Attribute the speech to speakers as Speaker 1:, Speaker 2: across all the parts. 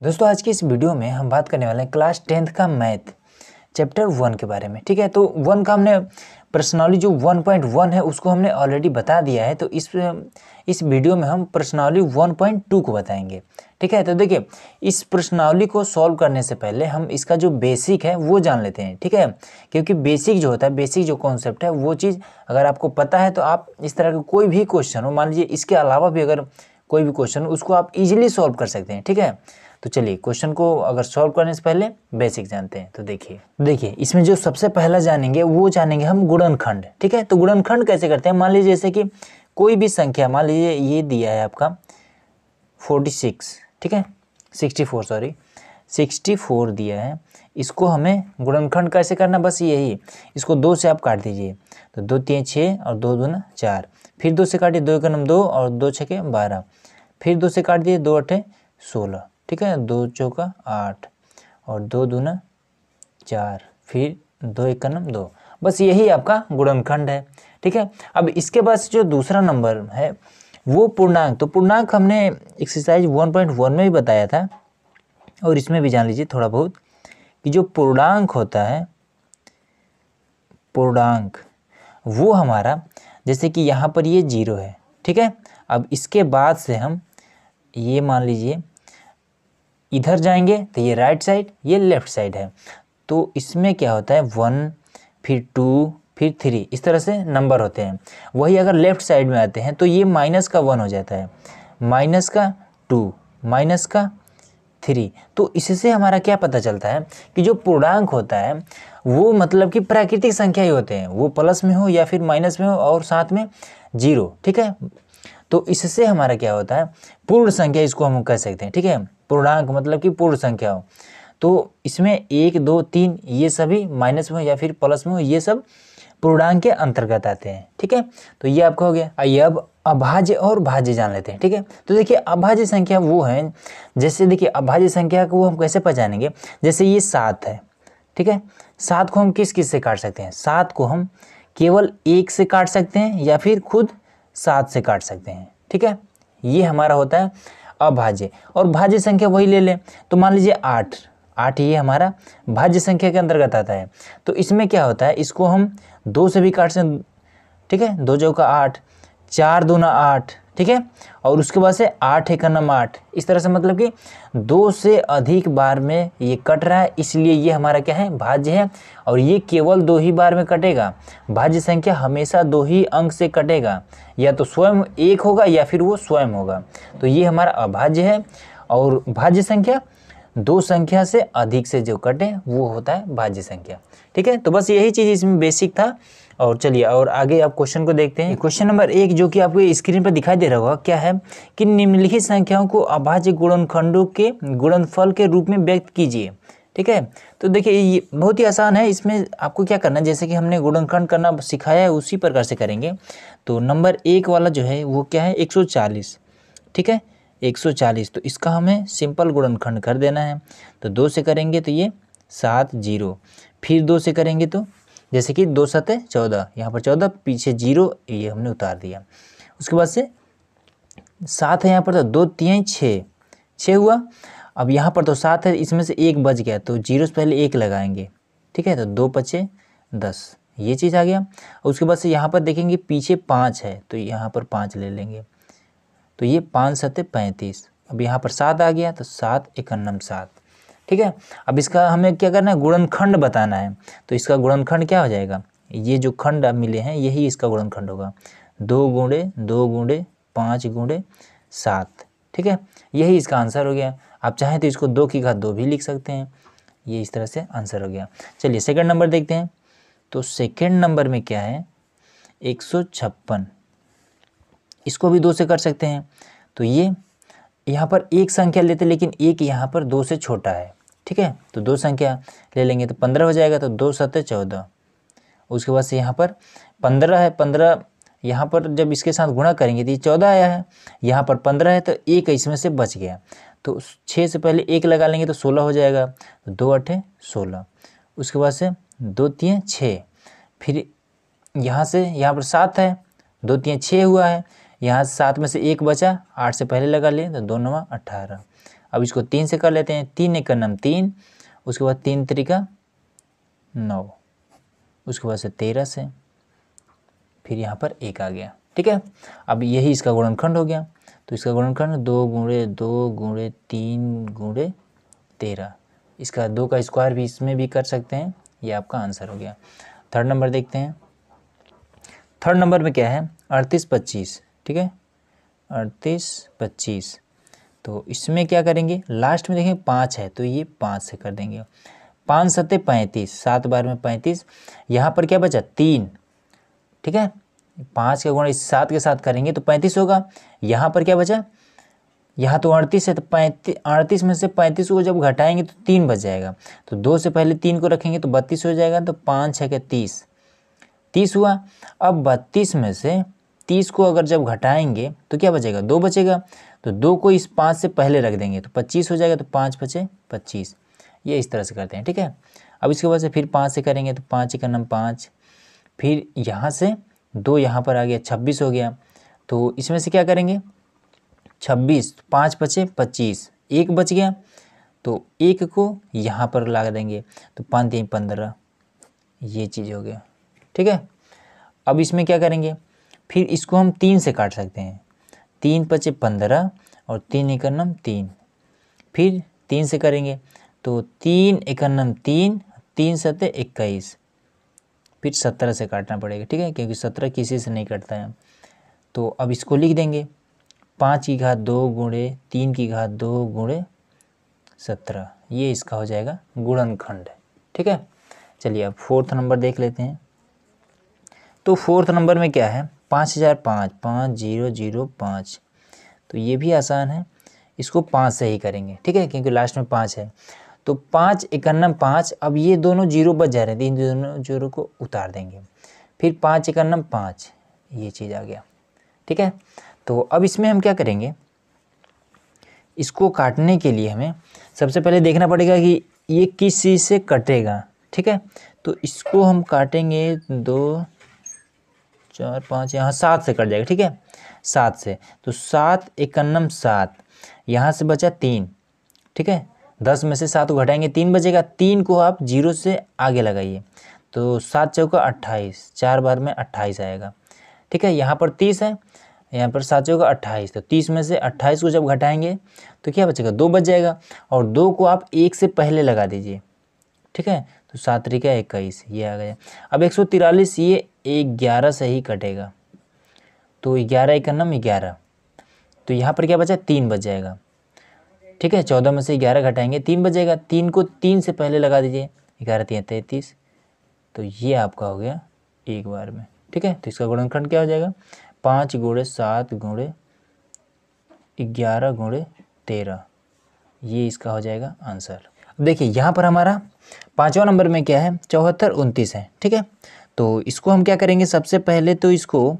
Speaker 1: दोस्तों आज की इस वीडियो में हम बात करने वाले हैं क्लास 10th का मैथ चैप्टर 1 के बारे में। ठीक है, तो 1 का हमने पर्सनली जो 1.1 है उसको हमने ऑलरेडी बता दिया है। तो इस वीडियो में हम पर्सनली 1.2 को बताएंगे। ठीक है, तो देखिए इस प्रश्नावली को सॉल्व करने से पहले हम इसका जो बेसिक है वो जान लेते हैं। ठीक है, क्योंकि बेसिक जो होता है, बेसिक जो कॉन्सेप्ट है वो चीज़ अगर आपको पता है तो आप इस तरह का कोई भी क्वेश्चन हो, मान लीजिए इसके अलावा भी अगर कोई भी क्वेश्चन हो उसको आप इजीली सॉल्व कर सकते हैं। ठीक है, तो चलिए क्वेश्चन को अगर सॉल्व करने से पहले बेसिक जानते हैं। तो देखिए इसमें जो सबसे पहला जानेंगे वो जानेंगे हम गुणनखंड। ठीक है, तो गुणनखंड कैसे करते हैं, मान लीजिए जैसे कि कोई भी संख्या, मान लीजिए ये दिया है आपका 46, ठीक है 64 दिया है। इसको हमें गुणनखंड कैसे करना, बस यही, इसको 2 से आप काट दीजिए। तो 2 3 6 और 2 दूना 4, फिर 2 से काटिए, 2 एक 2 और 2 6 12, फिर 2 से काट दिए, 2 8 16, ठीक है 2 चौका 8 और 2 दूना 4, फिर 2 एक 2, बस यही आपका गुणनखंड है। ठीक है, अब इसके बाद जो दूसरा नंबर है वो पूर्णांक, तो पूर्णांक हमने एक्सरसाइज 1.1 में भी बताया था और इसमें भी जान लीजिए थोड़ा बहुत कि जो पूर्णांक होता है, पूर्णांक वो हमारा, जैसे कि यहाँ पर ये 0 है। ठीक है, अब इसके बाद से हम ये मान लीजिए इधर जाएंगे तो ये राइट साइड, ये लेफ्ट साइड है। तो इसमें क्या होता है 1 फिर 2 फिर 3, इस तरह से नंबर होते हैं। वही अगर लेफ्ट साइड में आते हैं तो ये माइनस का 1 हो जाता है, माइनस का 2, माइनस का 3। तो इससे हमारा क्या पता चलता है कि जो पूर्णांक होता है वो मतलब कि प्राकृतिक संख्या ही होते हैं, वो प्लस में हो या फिर माइनस में हो और साथ में 0। ठीक है, तो इससे हमारा क्या होता है पूर्ण संख्या, इसको हम कह सकते हैं। ठीक है, पूर्णांक मतलब कि पूर्ण संख्या हो। तो इसमें 1 2 3 ये सभी माइनस में हो या फिर प्लस में हो, ये सब पूर्णांक के अंतर्गत आते हैं। ठीक है, तो ये आपका हो गया। आइए अब अभाज्य और भाज्य जान लेते हैं। ठीक है, तो देखिए अभाज्य संख्या वो है, जैसे देखिए अभाज्य संख्या को हम कैसे पहचानेंगे, जैसे ये 7 है। ठीक है, 7 को हम किस किस से काट सकते हैं, 7 को हम केवल 1 से काट सकते हैं या फिर खुद 7 से काट सकते हैं। ठीक है, ये हमारा होता है अभाज्य। और भाज्य संख्या वही ले लें, तो मान लीजिए 8 ये हमारा भाज्य संख्या के अंतर्गत आता है। तो इसमें क्या होता है, इसको हम 2 से भी काट सकते। ठीक है, 2 चौका 8, 4 दूना 8, ठीक है, और उसके बाद से 8 एक 8, इस तरह से मतलब कि 2 से अधिक बार में ये कट रहा है, इसलिए ये हमारा क्या है भाज्य है। और ये केवल 2 ही बार में कटेगा, भाज्य संख्या हमेशा 2 ही अंक से कटेगा, या तो स्वयं 1 होगा या फिर वो स्वयं होगा। तो ये हमारा अभाज्य है। और भाज्य संख्या 2 संख्या से अधिक से जो कटे वो होता है भाज्य संख्या। ठीक है, तो बस यही चीज़ इसमें बेसिक था। और चलिए और आगे आप क्वेश्चन को देखते हैं। क्वेश्चन नंबर 1 जो कि आपको स्क्रीन पर दिखाई दे रहा होगा, क्या है कि निम्नलिखित संख्याओं को अभाज्य गुणनखंडों के गुणनफल के रूप में व्यक्त कीजिए। ठीक है, तो देखिए ये बहुत ही आसान है। इसमें आपको क्या करना है, जैसे कि हमने गुणनखंड करना सिखाया है उसी प्रकार से करेंगे। तो नंबर 1 वाला जो है वो क्या है 140। ठीक है, 140, तो इसका हमें सिंपल गुणनखंड कर देना है। तो 2 से करेंगे तो ये 7 0, फिर 2 से करेंगे तो जैसे कि 2 7 14, यहाँ पर 14 पीछे 0 ये हमने उतार दिया। उसके बाद से 7 है यहाँ पर, तो 2 3 6 हुआ। अब यहाँ पर तो 7 है, इसमें से 1 बच गया तो 0 से पहले 1 लगाएंगे। ठीक है, तो 2 5 10, ये चीज़ आ गया। उसके बाद से यहाँ पर देखेंगे पीछे 5 है तो यहाँ पर 5 ले लेंगे, तो ये 5 7 35। अब यहाँ पर 7 आ गया तो 7 1 7। ठीक है, अब इसका हमें क्या करना है गुणनखंड बताना है। तो इसका गुणनखंड क्या हो जाएगा, ये जो खंड मिले हैं यही इसका गुणनखंड होगा, 2 गुणे 2 गुणे 5 गुणे 7। ठीक है, यही इसका आंसर हो गया। आप चाहें तो इसको 2 की घात 2 भी लिख सकते हैं। ये इस तरह से आंसर हो गया। चलिए सेकंड नंबर देखते हैं। तो सेकंड नंबर में क्या है 156, इसको भी 2 से कर सकते हैं। तो ये यहाँ पर एक संख्या लेते, लेकिन एक यहाँ पर 2 से छोटा है। ठीक है, तो 2 संख्या ले लेंगे तो 15 हो जाएगा, तो 2 7 14। उसके बाद से यहाँ पर 15 है, 15 यहाँ पर जब इसके साथ गुणा करेंगे तो ये 14 आया है, यहाँ पर 15 है तो 1 इसमें से बच गया। तो 6 से पहले 1 लगा लेंगे तो 16 हो जाएगा, तो 2 8 16। उसके बाद से 2 3 6, फिर यहाँ से यहाँ पर 7 है, 2 3 6 हुआ है, यहाँ 7 में से 1 बचा, 8 से पहले लगा लिए तो 2 9 18। अब इसको 3 से कर लेते हैं, 3 एक नम 3, उसके बाद 3 त्रिका 9, उसके बाद से 13 से, फिर यहाँ पर 1 आ गया। ठीक है, अब यही इसका गुणनखंड हो गया। तो इसका गुणनखंड 2 गुणे 2 गुणे 3 गुणे 13, इसका 2 का स्क्वायर भी इसमें भी कर सकते हैं। ये आपका आंसर हो गया। थर्ड नंबर देखते हैं। थर्ड नंबर में क्या है, 38 25। ठीक है, 38 25। तो इसमें क्या करेंगे, लास्ट में देखें 5 है तो ये 5 से कर देंगे। 5 सत्ते 35, 7 बार में 35। यहाँ पर क्या बचा 3। ठीक है, 5 का गुणा इस 7 के साथ करेंगे तो 35 होगा। यहाँ पर क्या बचा, यहाँ तो 38 है तो 38 में से 35 को जब घटाएंगे तो 3 बच जाएगा। तो 2 से पहले 3 को रखेंगे तो 32 हो जाएगा। तो 5 है क्या 30, 30 हुआ। अब 32 में से 30 को अगर जब घटाएंगे तो क्या बचेगा, 2 बचेगा। तो 2 को इस 5 से पहले रख देंगे तो 25 हो जाएगा। तो 5 बचे 25। ये इस तरह से करते हैं। ठीक है, अब इसके बाद से फिर 5 से करेंगे तो 5 का नाम 5, फिर यहाँ से 2 यहाँ पर आ गया 26 हो गया। तो इसमें से क्या करेंगे 26, 5 बचे 25, 1 बच गया तो 1 को यहाँ पर लगा देंगे तो 5 3 15, ये चीज़ हो गया। ठीक है, अब इसमें क्या करेंगे, फिर इसको हम 3 से काट सकते हैं। 3 बचे 15 और 3 एकन्नम 3, फिर 3 से करेंगे तो 3 एकन्नम 3, 3 सत्ते 21, फिर 17 से काटना पड़ेगा। ठीक है, क्योंकि 17 किसी से नहीं कटता है। तो अब इसको लिख देंगे 5 की घात 2 गुणे 3 की घात 2 गुणे 17, ये इसका हो जाएगा गुणनखंड। ठीक है, चलिए अब फोर्थ नंबर देख लेते हैं। तो फोर्थ नंबर में क्या है, 5005, 5005। तो ये भी आसान है, इसको 5 से ही करेंगे। ठीक है, क्योंकि लास्ट में 5 है। तो 5 एकन्नम 5, अब ये दोनों जीरो बच जा रहे हैं, इन दोनों जीरो को उतार देंगे। फिर 5 एकन्नम 5, ये चीज़ आ गया। ठीक है, तो अब इसमें हम क्या करेंगे, इसको काटने के लिए हमें सबसे पहले देखना पड़ेगा कि ये किस चीज़ से कटेगा। ठीक है, तो इसको हम काटेंगे 2 4 5, यहाँ 7 से कट जाएगा। ठीक है, 7 से, तो 7 एकन्नम 7, यहाँ से बचा 3। ठीक है, 10 में से 7 को घटाएंगे 3 बचेगा। 3 को आप 0 से आगे लगाइए तो 7 चौका 28, 4 बार में 28 आएगा। ठीक है, यहाँ पर 30 है, यहाँ पर 7 चौका 28, तो 30 में से 28 को जब घटाएंगे तो क्या बचेगा, 2 बच जाएगा। और 2 को आप 1 से पहले लगा दीजिए। ठीक है, तो 7 त्रिका 21, ये आ गया। अब 143, ये 11 से ही कटेगा तो 11 एकन्नम 11, तो यहाँ पर क्या बचा, 3 बच जाएगा। ठीक है, 14 में से 11 घटाएंगे 3 बचेगा। 3 को 3 से पहले लगा दीजिए, 11 3 33, तो ये आपका हो गया एक बार में। ठीक है, तो इसका गुणनखंड क्या हो जाएगा, 5 गुणे 7 गुणे 11 गुणे 13, ये इसका हो जाएगा आंसर। अब देखिए यहाँ पर हमारा 5वां नंबर में क्या है, 74 29 है। ठीक है, तो इसको हम क्या करेंगे, सबसे पहले तो इसको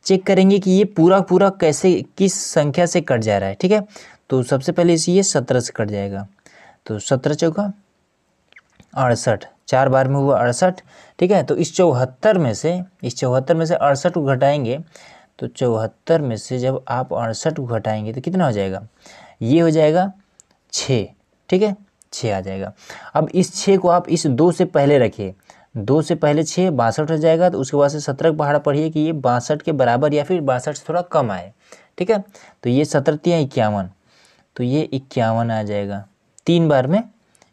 Speaker 1: चेक करेंगे कि ये पूरा पूरा कैसे, किस संख्या से कट जा रहा है। ठीक है, तो सबसे पहले इसे ये 17 से कट जाएगा। तो 17 चौका 68, 4 बार में हुआ 68। ठीक है, तो इस 74 में से 68 को घटाएंगे तो 74 में से जब आप 68 को घटाएंगे तो कितना हो जाएगा, ये हो जाएगा 6। ठीक है, 6 आ जाएगा। अब इस 6 को आप इस 2 से पहले रखिए, 2 से पहले 6 62 हो जाएगा। तो उसके बाद से 17 का पहाड़ा पढ़िए कि ये 62 के बराबर या फिर 62 से थोड़ा कम आए। ठीक है, तो ये 17 या 51, तो ये 51 आ जाएगा। 3 बार में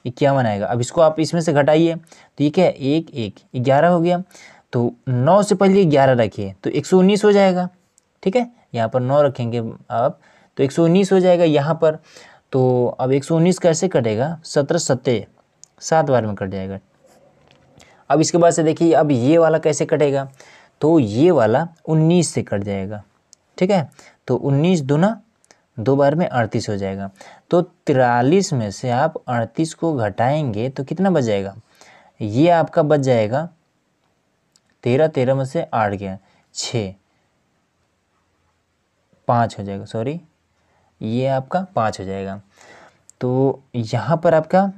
Speaker 1: 51 आएगा। अब इसको आप इसमें से घटाइए तो ये क्या है, 1 1 11 हो गया। तो 9 से पहले 11 रखिए तो 119 हो जाएगा। ठीक है, यहाँ पर 9 रखेंगे आप तो 119 हो जाएगा यहाँ पर। तो अब 119 कैसे कटेगा, 17 सत्ते 7 बार में कट जाएगा। अब इसके बाद से देखिए अब ये वाला कैसे कटेगा, तो ये वाला 19 से कट जाएगा। ठीक है, तो 19 दूना 2 बार में 38 हो जाएगा। तो 43 में से आप 38 को घटाएंगे तो कितना बच जाएगा, ये आपका बच जाएगा 13, 13 में से 8 गया 6, 5 हो जाएगा, सॉरी ये आपका 5 हो जाएगा। तो यहाँ पर आपका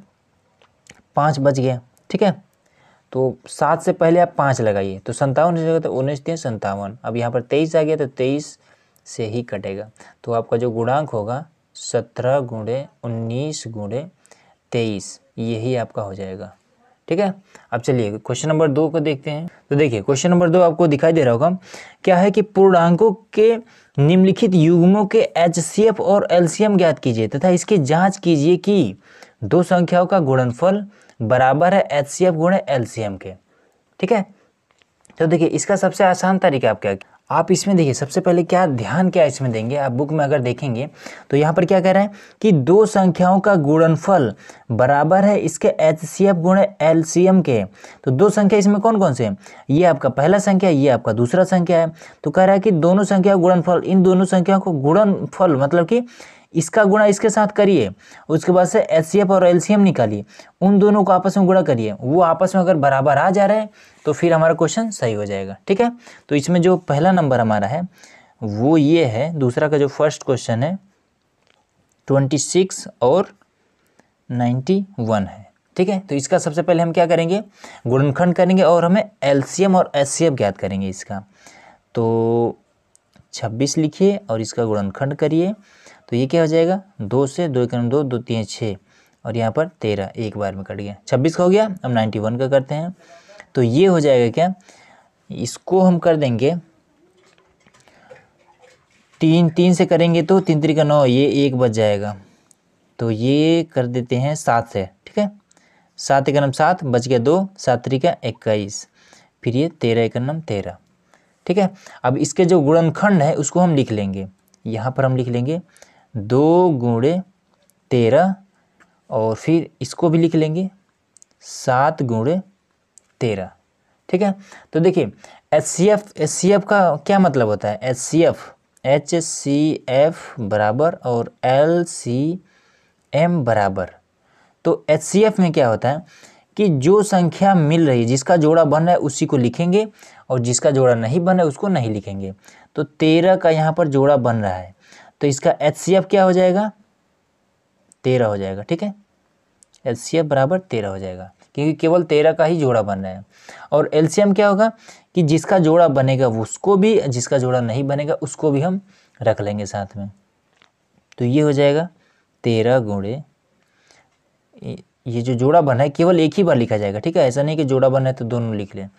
Speaker 1: 5 बच गया। ठीक है, तो 7 से पहले आप 5 लगाइए तो 57 हो जाएगा। तो 19 3 57, अब यहाँ पर 23 आ गया तो 23 से ही कटेगा। तो आपका जो गुणांक होगा 17 गुणे 19 गुणे 23, यही आपका हो जाएगा। ठीक है, अब चलिए क्वेश्चन नंबर 2 को देखते हैं। तो देखिए क्वेश्चन नंबर 2 आपको दिखाई दे रहा होगा, क्या है कि पूर्णांकों के निम्नलिखित युग्मों के HCF और LCM ज्ञात कीजिए तथा इसकी जांच कीजिए कि दो संख्याओं का गुणनफल बराबर है HCF गुणे LCM के। ठीक है, तो देखिए इसका सबसे आसान तरीका आप इसमें देखिए सबसे पहले ध्यान क्या इसमें देंगे, आप बुक में अगर देखेंगे तो यहाँ पर क्या कह रहा है कि दो संख्याओं का गुणनफल बराबर है इसके HCF गुणे LCM के। तो दो संख्या इसमें कौन कौन से हैं, ये आपका पहला संख्या, ये आपका दूसरा संख्या है। तो कह रहा है कि दोनों संख्या गुणनफल, इन दोनों संख्याओं को गुणनफल मतलब कि इसका गुणा इसके साथ करिए, उसके बाद से HCF और LCM निकालिए, उन दोनों को आपस में गुणा करिए, वो आपस में अगर बराबर आ जा रहे हैं तो फिर हमारा क्वेश्चन सही हो जाएगा। ठीक है, तो इसमें जो पहला नंबर हमारा है वो ये है, दूसरा का जो फर्स्ट क्वेश्चन है 26 और 91 है। ठीक है, तो इसका सबसे पहले हम क्या करेंगे, गुणनखंड करेंगे और हमें LCM और HCF ज्ञात करेंगे इसका। तो 26 लिखिए और इसका गुणनखंड करिए, तो ये क्या हो जाएगा, 2 से 2 1 2 2 3 6 और यहाँ पर 13 एक बार में कट गया, 26 का हो गया। अब 91 का करते हैं, तो ये हो जाएगा क्या, इसको हम कर देंगे 3 से करेंगे तो 3 3 का 9, ये 1 बच जाएगा, तो ये कर देते हैं 7 से। ठीक है, 7 1 7 बच गया 2, 7 3 का 21, फिर ये 13 1 13। ठीक है, अब इसके जो गुणनखंड है उसको हम लिख लेंगे, यहाँ पर हम लिख लेंगे 2 गुणे 13 और फिर इसको भी लिख लेंगे 7 गुणे 13। ठीक है, तो देखिए HCF का क्या मतलब होता है, HCF बराबर और LCM बराबर। तो HCF में क्या होता है कि जो संख्या मिल रही है, जिसका जोड़ा बन रहा है उसी को लिखेंगे और जिसका जोड़ा नहीं बन रहा है उसको नहीं लिखेंगे। तो 13 का यहाँ पर जोड़ा बन रहा है तो इसका HCF क्या हो जाएगा, 13 हो जाएगा। ठीक है, HCF बराबर 13 हो जाएगा क्योंकि केवल 13 का ही जोड़ा बन रहा है। और LCM क्या होगा कि जिसका जोड़ा बनेगा उसको भी, जिसका जोड़ा नहीं बनेगा उसको भी हम रख लेंगे साथ में। तो ये हो जाएगा 13 गुणे, ये जो जोड़ा बना है केवल एक ही बार लिखा जाएगा। ठीक है, ऐसा नहीं कि जोड़ा बना है तो दोनों लिख लें,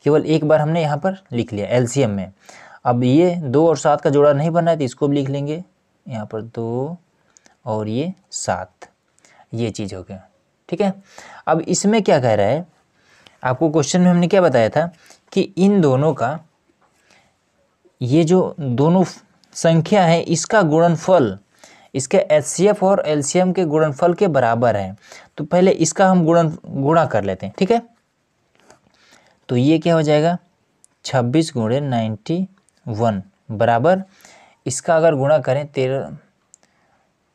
Speaker 1: केवल एक बार हमने यहाँ पर लिख लिया LCM में। अब ये 2 और 7 का जोड़ा नहीं बना है तो इसको भी लिख लेंगे, यहाँ पर 2 और ये 7, ये चीज़ हो गया। ठीक है, अब इसमें क्या कह रहा है, आपको क्वेश्चन में हमने क्या बताया था कि इन दोनों का, ये जो दोनों संख्या है इसका गुणनफल इसके HCF और LCM के गुणनफल के बराबर है। तो पहले इसका हम गुणा कर लेते हैं। ठीक है, तो ये क्या हो जाएगा 26 गुणे 91 बराबर, इसका अगर गुणा करें 13,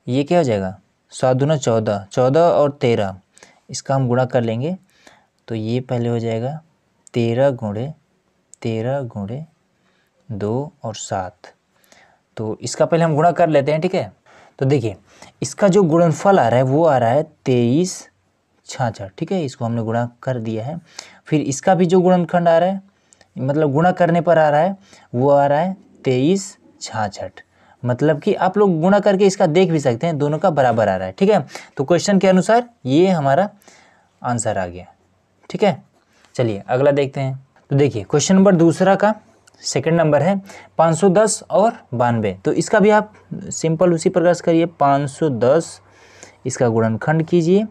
Speaker 1: ये क्या हो जाएगा 7 दूना 14, 14 और 13, इसका हम गुणा कर लेंगे तो ये पहले हो जाएगा 13 गुणे 2 और 7। तो इसका पहले हम गुणा कर लेते हैं। ठीक है, तो देखिए इसका जो गुणनफल आ रहा है वो आ रहा है 23 66। ठीक है, इसको हमने गुणा कर दिया है। फिर इसका भी जो गुणनखंड आ रहा है, मतलब गुणा करने पर आ रहा है, वो आ रहा है 23 66। मतलब कि आप लोग गुणा करके इसका देख भी सकते हैं, दोनों का बराबर आ रहा है। ठीक है, तो क्वेश्चन के अनुसार ये हमारा आंसर आ गया। ठीक है, चलिए अगला देखते हैं। तो देखिए क्वेश्चन नंबर दूसरा का सेकंड नंबर है 510 और 92। तो इसका भी आप सिंपल उसी प्रकार से करिए, 510 इसका गुणनखंड कीजिए,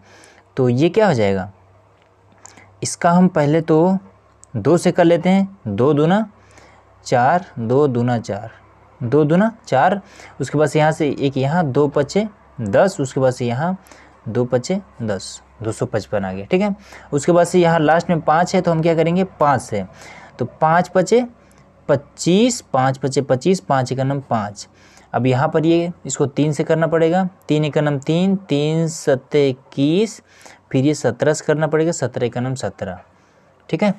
Speaker 1: तो ये क्या हो जाएगा, इसका हम पहले तो 2 से कर लेते हैं, 2 दूना 4, 2 दूना 4, 2 दूना 4, उसके बाद से यहाँ से एक यहाँ 2 पचे 10, उसके बाद से यहाँ 2 पचे 10, 255 आ गया। ठीक है, उसके बाद से यहाँ लास्ट में 5 है तो हम क्या करेंगे 5 से, तो 5 पचे 25, 5 पचे 25, 5 1 5। अब यहाँ पर ये इसको 3 से करना पड़ेगा, 3 1 3, 3 7 21, फिर ये 17 से करना पड़ेगा, 17 1 17। ठीक है,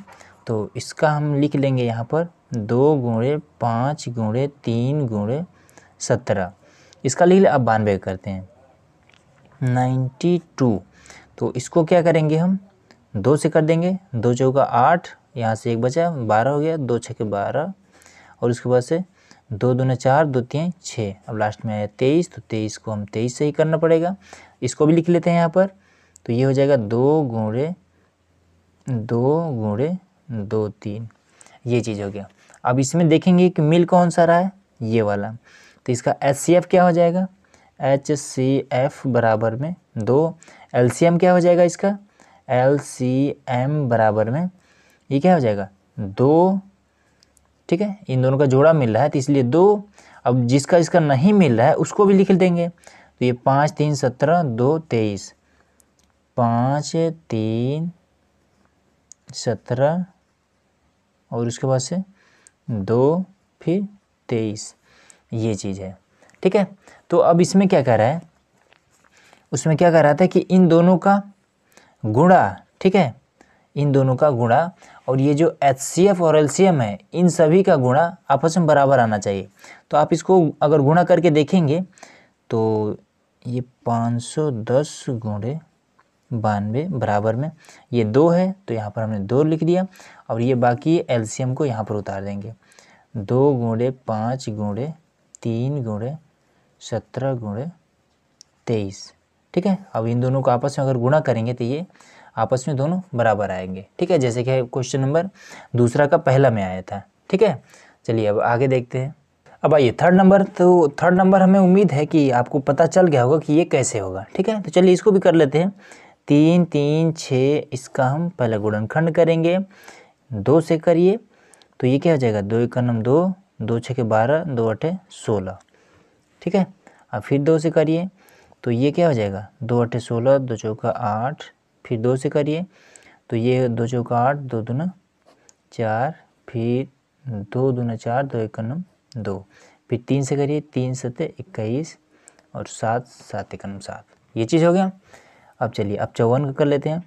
Speaker 1: तो इसका हम लिख लेंगे यहाँ पर 2 गुणे 5 गुणे 3 गुणे 17, इसका लिख ले। अब 92 करते हैं 92, तो इसको क्या करेंगे हम 2 से कर देंगे, 2 चौका 8, यहाँ से 1 बचा 12 हो गया, 2 छक्के 12 और उसके बाद से 2 दूना 4, 2 3 6, अब लास्ट में आया 23, तो 23 को हम 23 से ही करना पड़ेगा। इसको भी लिख लेते हैं यहाँ पर, तो ये हो जाएगा 2 गुणे 2 3, ये चीज़ हो गया। अब इसमें देखेंगे कि मिल कौन सा रहा है, ये वाला, तो इसका HCF क्या हो जाएगा, HCF बराबर में 2, LCM क्या हो जाएगा इसका, LCM बराबर में ये क्या हो जाएगा 2, ठीक है, इन दोनों का जोड़ा मिल रहा है तो इसलिए 2। अब जिसका इसका नहीं मिल रहा है उसको भी लिख देंगे, तो ये 5 3 17, 2 23, 5 3 17 और उसके बाद से 2 फिर 23, ये चीज़ है, ठीक है। तो अब इसमें क्या कर रहा है, उसमें क्या कर रहा था कि इन दोनों का गुणा, ठीक है, इन दोनों का गुणा, और ये जो HCF और LCM है इन सभी का गुणा आपस में बराबर आना चाहिए। तो आप इसको अगर गुणा करके देखेंगे तो ये 510 गुणे 92 बराबर में ये 2 है, तो यहाँ पर हमने 2 लिख दिया, और ये बाकी LCM को यहाँ पर उतार देंगे, 2 गुणे 5 गुणे 3 गुणे 17 गुणे 23, ठीक है। अब इन दोनों को आपस में अगर गुणा करेंगे तो ये आपस में दोनों बराबर आएंगे, ठीक है, जैसे कि क्वेश्चन नंबर दूसरा का पहला में आया था, ठीक है। चलिए अब आगे देखते हैं। अब आइए थर्ड नंबर, तो थर्ड नंबर हमें उम्मीद है कि आपको पता चल गया होगा कि ये कैसे होगा, ठीक है। तो चलिए इसको भी कर लेते हैं। 3 3 6, इसका हम पहले गुणनखंड करेंगे, 2 से करिए, तो ये क्या हो जाएगा, 2 1 2, 2 6 12, 2 8 16, ठीक है। अब फिर 2 से करिए, तो ये क्या हो जाएगा, 2 8 16, 2 चौका 8, फिर 2 से करिए, तो ये 2 चौका 8, 2 दूना 4, फिर 2 दूना 4, 2 1 2, फिर 3 से करिए, 3 7 21 और 7 7 1 7, ये चीज़ हो गया। अब चलिए अब 54 का कर लेते हैं,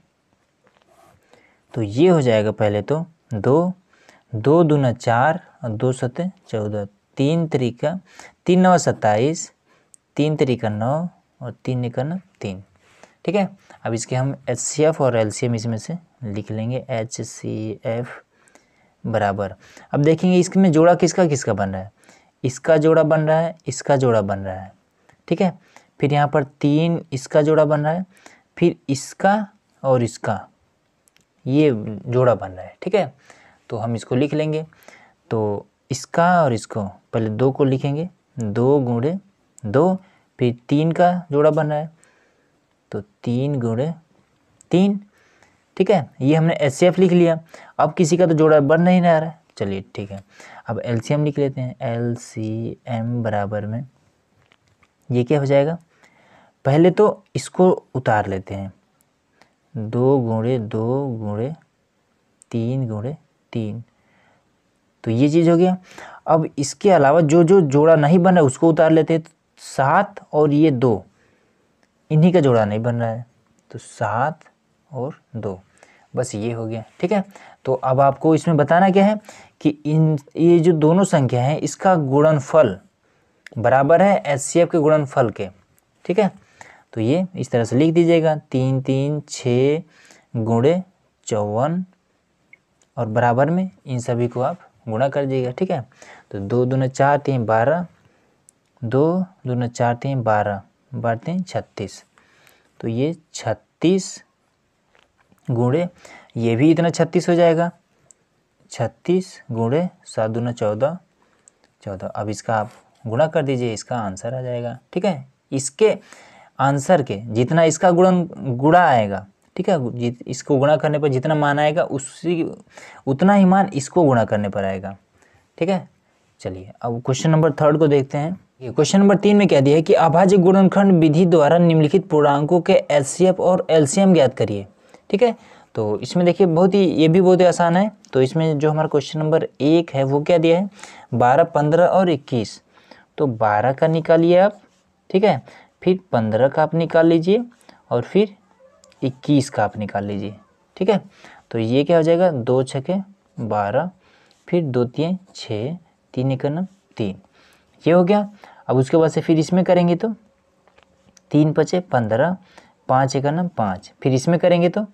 Speaker 1: तो ये हो जाएगा पहले तो 2 दूना 4 और 2 7 14, 3 तरीका 3 9 27, 3 तरीका 9 और 3 1 3, ठीक है। अब इसके हम HCF और LCM इसमें से लिख लेंगे, HCF बराबर, अब देखेंगे इसमें जोड़ा किसका किसका बन रहा है, इसका जोड़ा बन रहा है, इसका जोड़ा बन रहा है, ठीक है। फिर यहाँ पर 3 इसका जोड़ा बन रहा है, फिर इसका और इसका ये जोड़ा बन रहा है, ठीक है। तो हम इसको लिख लेंगे, तो इसका और इसको पहले 2 को लिखेंगे, 2 गुणे 2, फिर 3 का जोड़ा बन रहा है, तो 3 गुणे 3, ठीक है। ये हमने HCF लिख लिया। अब किसी का तो जोड़ा बन नहीं रहा है, चलिए ठीक है। अब LCM लिख लेते हैं, LCM बराबर में ये क्या हो जाएगा, पहले तो इसको उतार लेते हैं, 2 गुणे 2 गुणे 3 गुणे 3, तो ये चीज़ हो गया। अब इसके अलावा जो जो जोड़ा नहीं बन रहा है उसको उतार लेते हैं, 7 और ये 2, इन्हीं का जोड़ा नहीं बन रहा है, तो 7 और 2, बस ये हो गया, ठीक है। तो अब आपको इसमें बताना क्या है कि ये जो दोनों संख्या हैं इसका गुणनफल बराबर है HCF के गुणनफल के, ठीक है। तो ये इस तरह से लिख दीजिएगा, 3 3 6 गुणे 54 और बराबर में इन सभी को आप गुणा कर दीजिएगा, ठीक है। तो 2 दूना 4 3 12, 2 दूना 4 3 12, 12 3 36, तो ये 36 गुणे ये भी इतना 36 हो जाएगा, 36 गुणे 7 दूना 14 14, अब इसका आप गुणा कर दीजिए, इसका आंसर आ जाएगा, ठीक है। इसके आंसर के जितना इसका गुणा आएगा, ठीक है, इसको गुणा करने पर जितना मान आएगा उसी उतना ही मान इसको गुणा करने पर आएगा, ठीक है। चलिए अब क्वेश्चन नंबर 3 को देखते हैं। ये क्वेश्चन नंबर 3 में क्या दिया है कि अभाज्य गुणनखंड विधि द्वारा निम्नलिखित पूर्णांकों के HCF और LCM ज्ञात करिए, ठीक है। तो इसमें देखिए ये भी बहुत ही आसान है। तो इसमें जो हमारा क्वेश्चन नंबर 1 है वो क्या दिया है, 12 15 और 21, तो 12 का निकालिए आप, ठीक है, फिर 15 का आप निकाल लीजिए और फिर 21 का आप निकाल लीजिए, ठीक है। तो ये क्या हो जाएगा, 2 6 12, फिर 2 3 6, 3 1 3, ये हो गया। अब उसके बाद से फिर इसमें करेंगे तो 3 5 15, 5 1 5, फिर इसमें करेंगे तो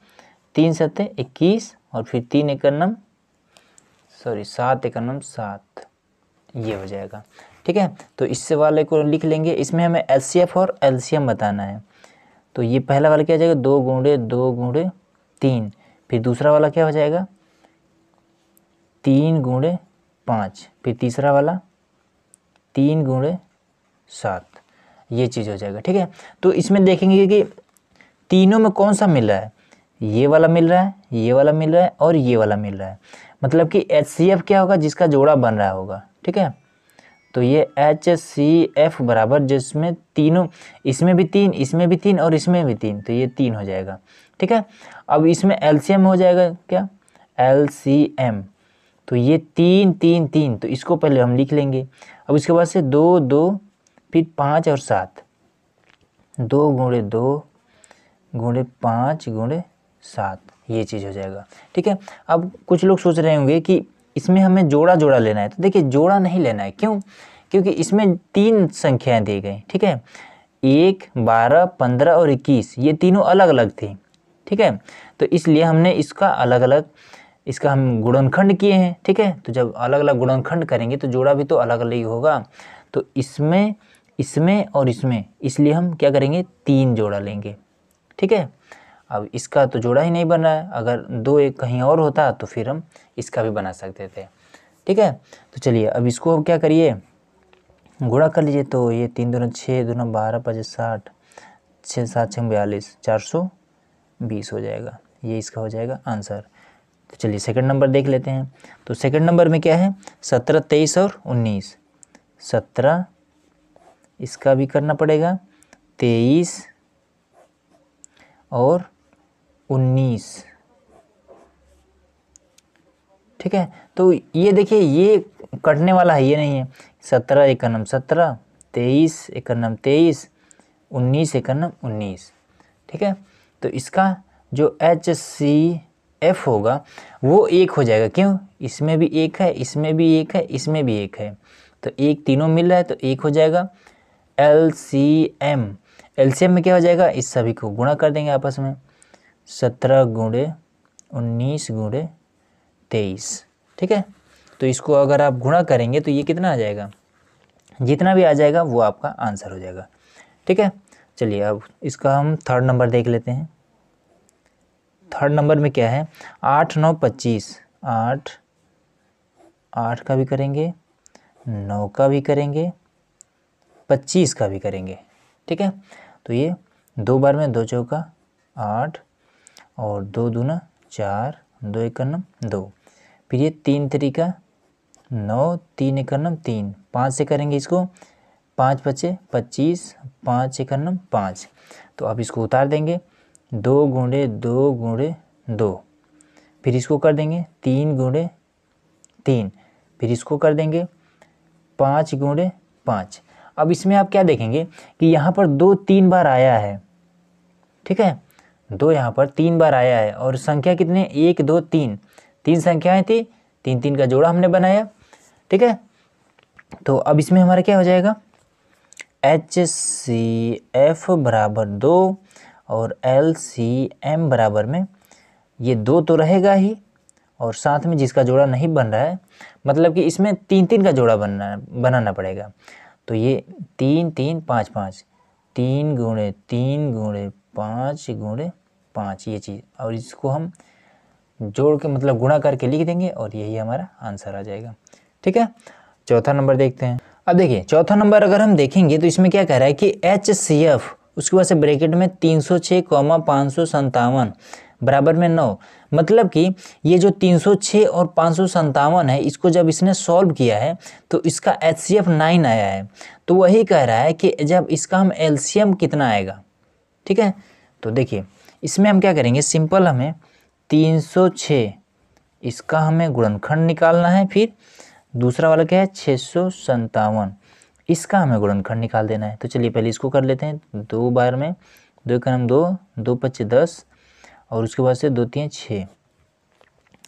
Speaker 1: 3 7 21 और फिर 7 1 7, ये हो जाएगा। ठीक है, तो इससे वाले को लिख लेंगे। इसमें हमें एचसीएफ और एलसीएम बताना है। तो ये पहला वाला क्या हो जाएगा, 2 गुणे 2 गुणे 3। फिर दूसरा वाला क्या हो जाएगा, 3 गुणे 5। फिर तीसरा वाला 3 गुणे 7। ये चीज़ हो जाएगा। ठीक है, तो इसमें देखेंगे कि तीनों में कौन सा मिल रहा है, ये वाला मिल रहा है, ये वाला मिल रहा है और ये वाला मिल रहा है। मतलब कि HCF क्या होगा, जिसका जोड़ा बन रहा होगा। ठीक है, तो ये HCF बराबर जिसमें तीनों, इसमें भी 3, इसमें भी 3 और इसमें भी 3, तो ये 3 हो जाएगा। ठीक है, अब इसमें LCM हो जाएगा क्या, LCM, तो ये 3 3 3, तो इसको पहले हम लिख लेंगे। अब इसके बाद से 2 2 फिर 5 और 7, 2 गुणे 2 गुणे 5 गुणे 7, ये चीज़ हो जाएगा। ठीक है, अब कुछ लोग सोच रहे होंगे कि इसमें हमें जोड़ा जोड़ा लेना है, तो देखिए जोड़ा नहीं लेना है। क्यों, क्योंकि इसमें 3 संख्याएं दी गई। ठीक है, 1 12 15 और 21, ये तीनों अलग अलग थी। ठीक है, तो इसलिए हमने इसका अलग अलग, इसका हम गुणनखंड किए हैं। ठीक है, तो जब अलग अलग गुणनखंड करेंगे तो जोड़ा भी तो अलग अलग ही होगा। तो इसमें, इसमें और इसमें, इसलिए हम क्या करेंगे, 3 जोड़ा लेंगे। ठीक है, अब इसका तो जोड़ा ही नहीं बन रहा है, अगर 2 1 कहीं और होता तो फिर हम इसका भी बना सकते थे। ठीक है, तो चलिए अब इसको हम क्या करिए, गुणा कर लीजिए। तो ये 3 दूना 6, दूना 12, 5 60, 6 7 6 42, 420 हो जाएगा। ये इसका हो जाएगा आंसर। तो चलिए सेकंड नंबर देख लेते हैं। तो सेकंड नंबर में क्या है, 17 23 और 19। 17, इसका भी करना पड़ेगा, 23 और 19। ठीक है, तो ये देखिए ये कटने वाला है, ये नहीं है। 17 एक नम 17, 23 एक नम 23, 19 एक नम 19। ठीक है, तो इसका जो HCF होगा वो 1 हो जाएगा। क्यों, इसमें भी 1 है, इसमें भी 1 है, इसमें भी 1 है, तो 1 तीनों मिल रहा है तो 1 हो जाएगा। LCM में क्या हो जाएगा, इस सभी को गुणा कर देंगे आपस में, 17 गुणे 19 गुणे 23। ठीक है, तो इसको अगर आप गुणा करेंगे तो ये कितना आ जाएगा, जितना भी आ जाएगा वो आपका आंसर हो जाएगा। ठीक है, चलिए अब इसका हम थर्ड नंबर देख लेते हैं। थर्ड नंबर में क्या है, 8 9 25। 8 का भी करेंगे, 9 का भी करेंगे, 25 का भी करेंगे। ठीक है, तो ये 2 बार में 2 चौका 8 और 2 दूना 4, 2 एक नम 2, फिर ये 3 तरीका 9, 3 एक नम 3, 5 से करेंगे इसको, 5 बचे 25, 5 एक नम 5। तो अब इसको उतार देंगे, 2 गुणे 2 गुणे 2, फिर इसको कर देंगे 3 गुणे 3, फिर इसको कर देंगे 5 गुणे 5। अब इसमें आप क्या देखेंगे कि यहाँ पर 2 3 बार आया है। ठीक है, 2 यहाँ पर 3 बार आया है और संख्या कितने, 1 2 3, 3 संख्याएं थी, 3 3 का जोड़ा हमने बनाया। ठीक है, तो अब इसमें हमारा क्या हो जाएगा, HCF बराबर 2 और LCM बराबर में ये 2 तो रहेगा ही, और साथ में जिसका जोड़ा नहीं बन रहा है, मतलब कि इसमें 3 3 का जोड़ा बनाना पड़ेगा। तो ये 3 3 5 5, 3 गुणे 3 गुणे 5 गुणे 5, ये चीज़, और इसको हम जोड़ के मतलब गुणा करके लिख देंगे और यही हमारा आंसर आ जाएगा। ठीक है, चौथा नंबर देखते हैं। अब देखिए चौथा नंबर अगर हम देखेंगे तो इसमें क्या कह रहा है कि HCF, उसके बाद से ब्रैकेट में 306, 557 बराबर में 9। मतलब कि ये जो 306 और 557 है, इसको जब इसने सॉल्व किया है तो इसका HCF 9 आया है। तो वही कह रहा है कि जब इसका हम LCM कितना आएगा। ठीक है, तो देखिए इसमें हम क्या करेंगे, सिंपल हमें 306 इसका हमें गुणनखंड निकालना है, फिर दूसरा वाला क्या है 657, इसका हमें गुणनखंड निकाल देना है। तो चलिए पहले इसको कर लेते हैं, 2 बार में 2 का नाम 2, 2 5 10 और उसके बाद से 2 3 6,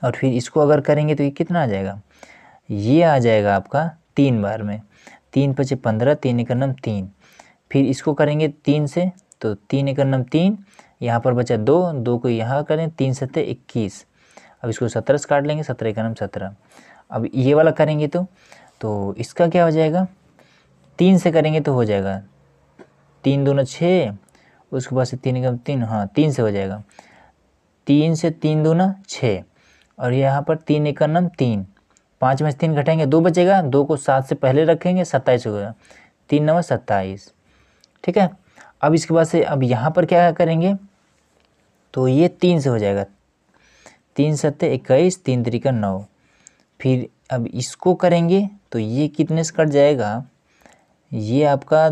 Speaker 1: और फिर इसको अगर करेंगे तो ये कितना आ जाएगा, ये आ जाएगा आपका 3 बार में, 3 5 15, 3 एक नाम 3, फिर इसको करेंगे 3 से तो 3 एक नाम 3, यहाँ पर बचा 2, 2 को यहाँ करें, 3 7 21। अब इसको 17 से काट लेंगे, 17 एक नाम 17। अब ये वाला करेंगे तो तो इसका क्या हो जाएगा, 3 से करेंगे तो हो जाएगा, 3 दूना 6, उसके बाद से 3 का 3, हाँ 3 से हो जाएगा, 3 से 3 दूना 6, और यहाँ पर 3 एक नम 3, 5 में से 3 घटाएंगे 2 बचेगा, 2 को 7 से पहले रखेंगे 27 हो गया, 3 नंबर 27। ठीक है, अब इसके बाद से अब यहाँ पर क्या करेंगे, तो ये 3 से हो जाएगा, 3 सत्ते 21, 3 त्रिका 9। फिर अब इसको करेंगे तो ये कितने से कट जाएगा, ये आपका,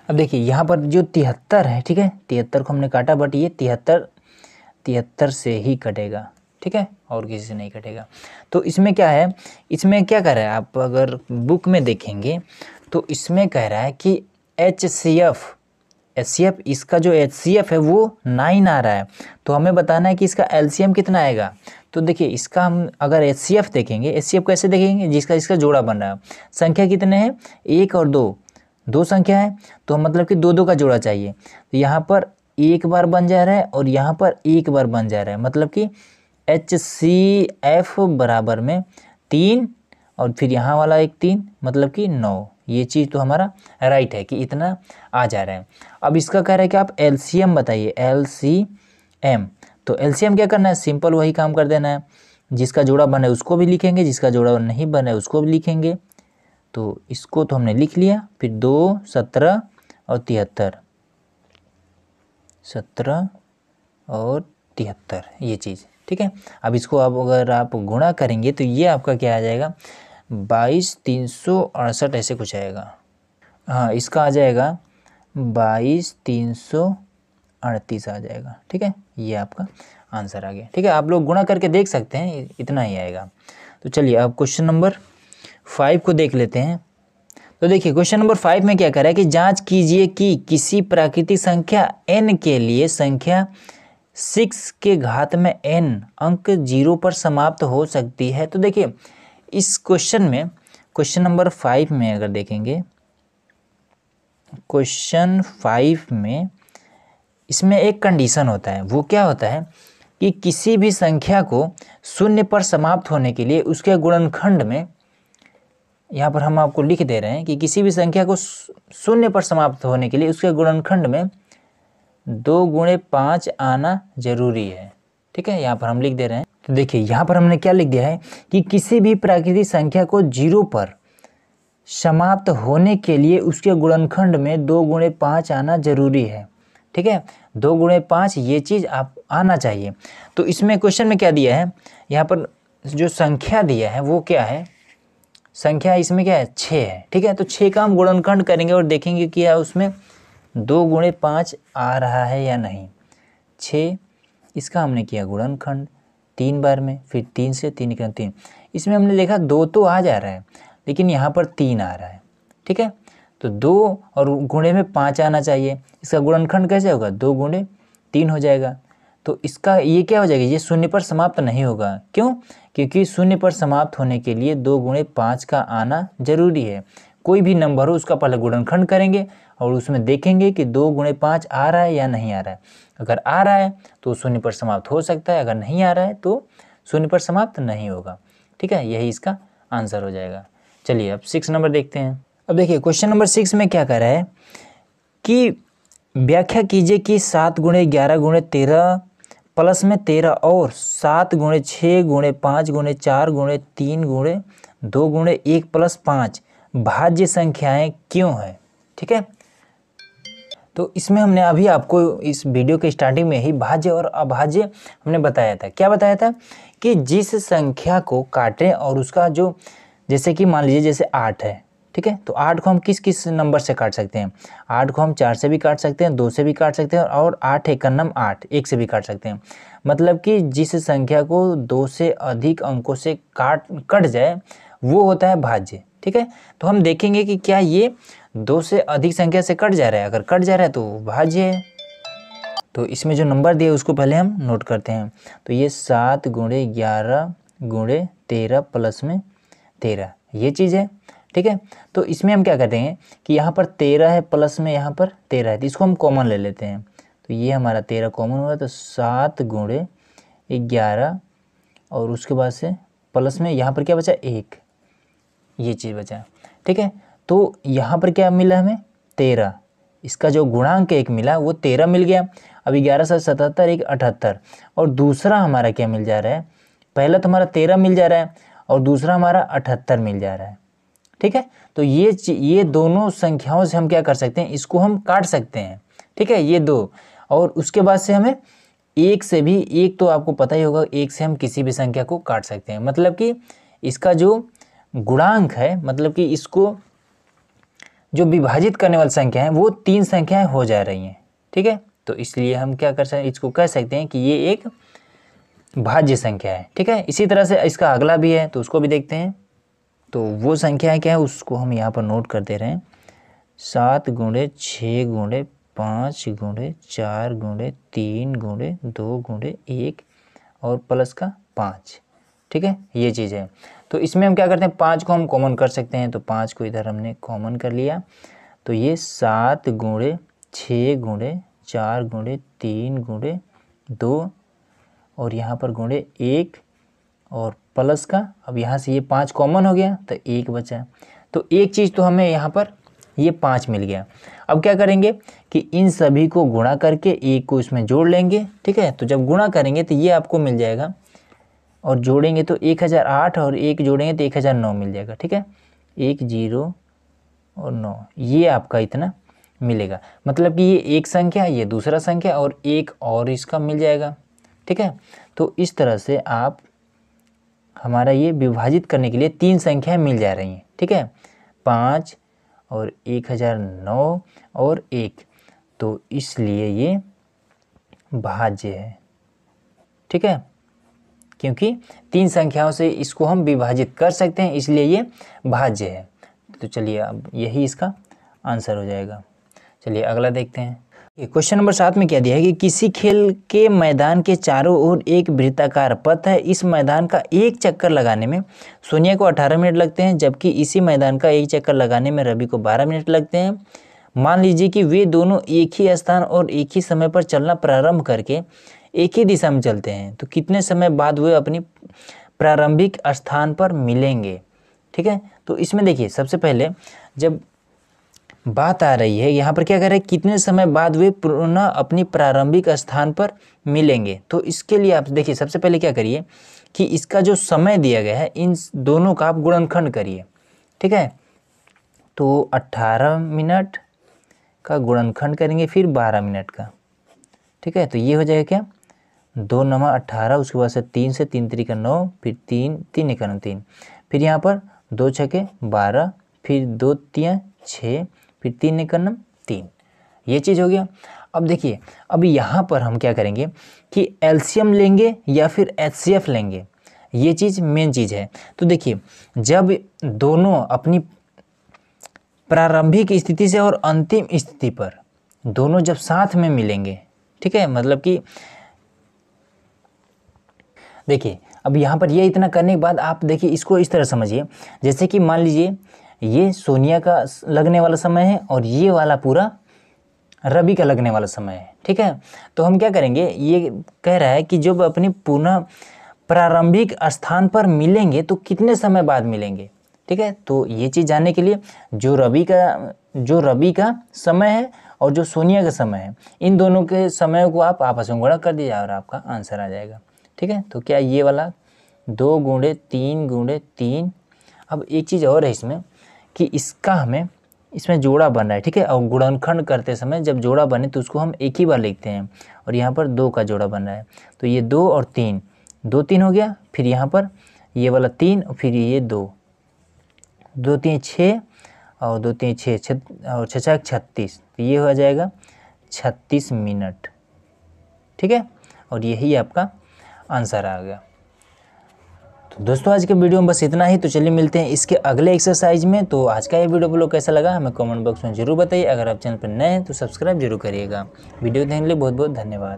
Speaker 1: अब देखिए यहाँ पर जो 73 है, ठीक है, 73 को हमने काटा, बट ये 73 से ही कटेगा, ठीक है, और किसी से नहीं कटेगा। तो इसमें क्या है, इसमें क्या कह रहा है, आप अगर बुक में देखेंगे तो इसमें कह रहा है कि HCF, इसका जो HCF है वो 9 आ रहा है, तो हमें बताना है कि इसका LCM कितना आएगा। तो देखिए इसका हम अगर HCF देखेंगे, HCF कैसे देखेंगे, जिसका इसका जोड़ा बन रहा है, संख्या कितने हैं, 1 और 2, 2 संख्या है, तो मतलब कि 2 2 का जोड़ा चाहिए। तो यहाँ पर 1 बार बन जा रहा है और यहाँ पर 1 बार बन जा रहा है, मतलब कि HCF बराबर में 3 और फिर यहाँ वाला एक 3, मतलब कि 9। ये चीज़ तो हमारा राइट है कि इतना आ जा रहा है। अब इसका कह रहा है कि आप LCM बताइए, LCM। तो LCM क्या करना है, सिंपल वही काम कर देना है, जिसका जोड़ा बना है उसको भी लिखेंगे, जिसका जोड़ा नहीं बना है उसको भी लिखेंगे। तो इसको तो हमने लिख लिया, फिर 2, 17 और 73, 17 और 73 ये चीज़, ठीक है। अब इसको अब अगर आप गुणा करेंगे तो ये आपका क्या आ जाएगा, 22,368 ऐसे कुछ आएगा, हाँ इसका आ जाएगा 22,338 आ जाएगा, ठीक है, ये आपका आंसर आ गया, ठीक है। आप लोग गुणा करके देख सकते हैं, इतना ही आएगा। तो चलिए अब क्वेश्चन नंबर 5 को देख लेते हैं। तो देखिए क्वेश्चन नंबर 5 में क्या कह रहा है कि जांच कीजिए कि किसी प्राकृतिक संख्या n के लिए संख्या 6 के घात में n अंक 0 पर समाप्त हो सकती है। तो देखिए इस क्वेश्चन में, क्वेश्चन नंबर 5 में अगर देखेंगे, क्वेश्चन 5 में इसमें एक कंडीशन होता है, वो क्या होता है कि किसी भी संख्या को 0 पर समाप्त होने के लिए उसके गुणनखंड में, यहाँ पर हम आपको लिख दे रहे हैं कि किसी भी संख्या को 0 पर समाप्त होने के लिए उसके गुणनखंड में 2 गुणे 5 आना जरूरी है, ठीक है, यहाँ पर हम लिख दे रहे हैं। तो देखिए यहाँ पर हमने क्या लिख दिया है कि किसी भी प्राकृतिक संख्या को 0 पर समाप्त होने के लिए उसके गुणनखंड में 2 गुणे 5 आना जरूरी है, ठीक है, 2 गुणे 5 ये चीज़ आप आना चाहिए। तो इसमें क्वेश्चन में क्या दिया है, यहाँ पर जो संख्या दिया है वो क्या है, संख्या इसमें क्या है 6 है, ठीक है। तो 6 का हम गुणनखंड करेंगे और देखेंगे कि क्या उसमें 2 गुणे 5 आ रहा है या नहीं। 6 इसका हमने किया गुणनखंड 3 बार में, फिर 3 से 3 का 3, इसमें हमने देखा 2 तो आ जा रहा है लेकिन यहाँ पर 3 आ रहा है, ठीक है। तो 2 और गुणे में 5 आना चाहिए, इसका गुणनखंड कैसे होगा, 2 गुणे 3 हो जाएगा। तो इसका ये क्या हो जाएगा, ये 0 पर समाप्त नहीं होगा, क्यों, क्योंकि 0 पर समाप्त होने के लिए 2 गुणे 5 का आना जरूरी है। कोई भी नंबर हो उसका पहले गुणनखंड करेंगे और उसमें देखेंगे कि 2 गुणे 5 आ रहा है या नहीं आ रहा है। अगर आ रहा है तो 0 पर समाप्त हो सकता है, अगर नहीं आ रहा है तो 0 पर समाप्त नहीं होगा, ठीक है, यही इसका आंसर हो जाएगा। चलिए अब 6 नंबर देखते हैं। अब देखिए क्वेश्चन नंबर 6 में क्या कह रहा है कि व्याख्या कीजिए कि 7 गुणे 11 गुणे 13 प्लस में 13 और 7 गुणे 6 गुणे 5 गुणे 4 गुणे 3 गुणे 2 गुणे 1 प्लस 5 भाज्य संख्याएं क्यों है, ठीक है। तो इसमें हमने अभी आपको इस वीडियो के स्टार्टिंग में ही भाज्य और अभाज्य हमने बताया था। क्या बताया था कि जिस संख्या को काटें और उसका जो, जैसे कि मान लीजिए जैसे 8 है, ठीक है, तो 8 को हम किस किस नंबर से काट सकते हैं, 8 को हम 4 से भी काट सकते हैं, 2 से भी काट सकते हैं और 8 एक नम 8 1 से भी काट सकते हैं। मतलब कि जिस संख्या को 2 से अधिक अंकों से कट जाए वो होता है भाज्य, ठीक है। तो हम देखेंगे कि क्या ये 2 से अधिक संख्या से कट जा रहा है, अगर कट जा रहा है तो भाज्य है। तो इसमें जो नंबर दिया उसको पहले हम नोट करते हैं। तो ये 7 गुणे 11 गुणे 13 प्लस में 13 ये चीज़ है, ठीक है। तो इसमें हम क्या करते हैं कि यहाँ पर 13 है प्लस में यहाँ पर 13 है, तो इसको हम कॉमन ले लेते हैं। तो ये हमारा 13 कॉमन हुआ, तो 7 गुणे 11 और उसके बाद से प्लस में यहाँ पर क्या बचा 1, ये चीज़ बचा, ठीक है। तो यहाँ पर क्या मिला हमें 13, इसका जो गुणांक 1 मिला वो 13 मिल गया। अब 1177 एक 78 और दूसरा हमारा क्या मिल जा रहा है, पहला तो हमारा 13 मिल जा रहा है और दूसरा हमारा 78 मिल जा रहा है, ठीक है। तो ये दोनों संख्याओं से हम क्या कर सकते हैं, इसको हम काट सकते हैं, ठीक है, ये दो। और उसके बाद से हमें एक से भी, एक तो आपको पता ही होगा, एक से हम किसी भी संख्या को काट सकते हैं, मतलब कि इसका जो गुणांक है, मतलब कि इसको जो विभाजित करने वाली संख्या है वो 3 संख्याएं हो जा रही हैं, ठीक है। तो इसलिए हम क्या कर सकते हैं, इसको कह सकते हैं कि ये एक भाज्य संख्या है, ठीक है। इसी तरह से इसका अगला भी है, तो उसको भी देखते हैं। तो वो संख्या क्या है उसको हम यहाँ पर नोट कर दे रहे हैं, 7 × 6 × 5 × 4 × 3 × 2 × 1 और प्लस का 5, ठीक है, ये चीज़ है। तो इसमें हम क्या करते हैं, 5 को हम कॉमन कर सकते हैं, तो 5 को इधर हमने कॉमन कर लिया, तो ये 7 × 6 × 4 × 3 × 2 और यहाँ पर × 1 और प्लस का, अब यहाँ से ये 5 कॉमन हो गया तो 1 बचा। तो एक चीज़ तो हमें यहाँ पर ये 5 मिल गया। अब क्या करेंगे कि इन सभी को गुणा करके 1 को इसमें जोड़ लेंगे, ठीक है। तो जब गुणा करेंगे तो ये आपको मिल जाएगा और जोड़ेंगे तो 1008 और 1 जोड़ेंगे तो 1009 मिल जाएगा, ठीक है। 1 0 और 9, ये आपका इतना मिलेगा, मतलब कि ये एक संख्या, ये दूसरा संख्या और एक और इसका मिल जाएगा, ठीक है। तो इस तरह से आप हमारा ये विभाजित करने के लिए 3 संख्याएं मिल जा रही हैं, ठीक है, 5 और 1009 और 1, तो इसलिए ये भाज्य है, ठीक है, क्योंकि 3 संख्याओं से इसको हम विभाजित कर सकते हैं, इसलिए ये भाज्य है। तो चलिए अब यही इसका आंसर हो जाएगा। चलिए अगला देखते हैं। क्वेश्चन नंबर 7 में क्या दिया है कि किसी खेल के मैदान के चारों ओर एक वृत्ताकार पथ है, इस मैदान का एक चक्कर लगाने में सोनिया को 18 मिनट लगते हैं, जबकि इसी मैदान का एक चक्कर लगाने में रवि को 12 मिनट लगते हैं। मान लीजिए कि वे दोनों एक ही स्थान और एक ही समय पर चलना प्रारंभ करके एक ही दिशा में चलते हैं, तो कितने समय बाद वे अपनी प्रारंभिक स्थान पर मिलेंगे, ठीक है। तो इसमें देखिए सबसे पहले जब बात आ रही है यहाँ पर क्या कर रहे हैं, कितने समय बाद वे पुनः अपनी प्रारंभिक स्थान पर मिलेंगे। तो इसके लिए आप देखिए सबसे पहले क्या करिए कि इसका जो समय दिया गया है इन दोनों का आप गुणनखंड करिए, ठीक है। तो 18 मिनट का गुणनखंड करेंगे फिर 12 मिनट का, ठीक है। तो ये हो जाएगा क्या, 2 9 18, उसके बाद से 3 से 3 3 9, फिर 3 3 1 3, फिर यहाँ पर 2 6 12, फिर 2 3 6, फिर 3 1 3, ये चीज़ हो गया। अब देखिए अब यहाँ पर हम क्या करेंगे कि एलसीएम लेंगे या फिर एचसीएफ लेंगे, ये चीज़ मेन चीज़ है। तो देखिए जब दोनों अपनी प्रारंभिक स्थिति से और अंतिम स्थिति पर दोनों जब साथ में मिलेंगे, ठीक है, मतलब कि देखिए अब यहाँ पर ये इतना करने के बाद आप देखिए इसको इस तरह समझिए, जैसे कि मान लीजिए ये सोनिया का लगने वाला समय है और ये वाला पूरा रवि का लगने वाला समय है, ठीक है। तो हम क्या करेंगे, ये कह रहा है कि जब अपनी पुनः प्रारंभिक स्थान पर मिलेंगे तो कितने समय बाद मिलेंगे, ठीक है। तो ये चीज़ जानने के लिए जो रवि का समय है और जो सोनिया का समय है, इन दोनों के समय को आप आपस में गुणा कर दीजिए और आपका आंसर आ जाएगा, ठीक है। तो क्या ये वाला 2 × 3 × 3। अब एक चीज़ और है इसमें कि इसका हमें इसमें जोड़ा बन रहा है, ठीक है, और गुणनखंड करते समय जब जोड़ा बने तो उसको हम एक ही बार लिखते हैं और यहाँ पर 2 का जोड़ा बन रहा है, तो ये 2 और 3, 2 3 हो गया, फिर यहाँ पर ये वाला 3 फिर ये 2 2 3 6 और 2 3 6 और 6 6 36, तो ये हो जाएगा 36 मिनट, ठीक है, और यही आपका आंसर आ गया। तो दोस्तों आज के वीडियो में बस इतना ही। तो चलिए मिलते हैं इसके अगले एक्सरसाइज में। तो आज का ये वीडियो आप लोग कैसा लगा हमें कमेंट बॉक्स में जरूर बताइए। अगर आप चैनल पर नए हैं तो सब्सक्राइब जरूर करिएगा। वीडियो देखने के लिए बहुत बहुत धन्यवाद।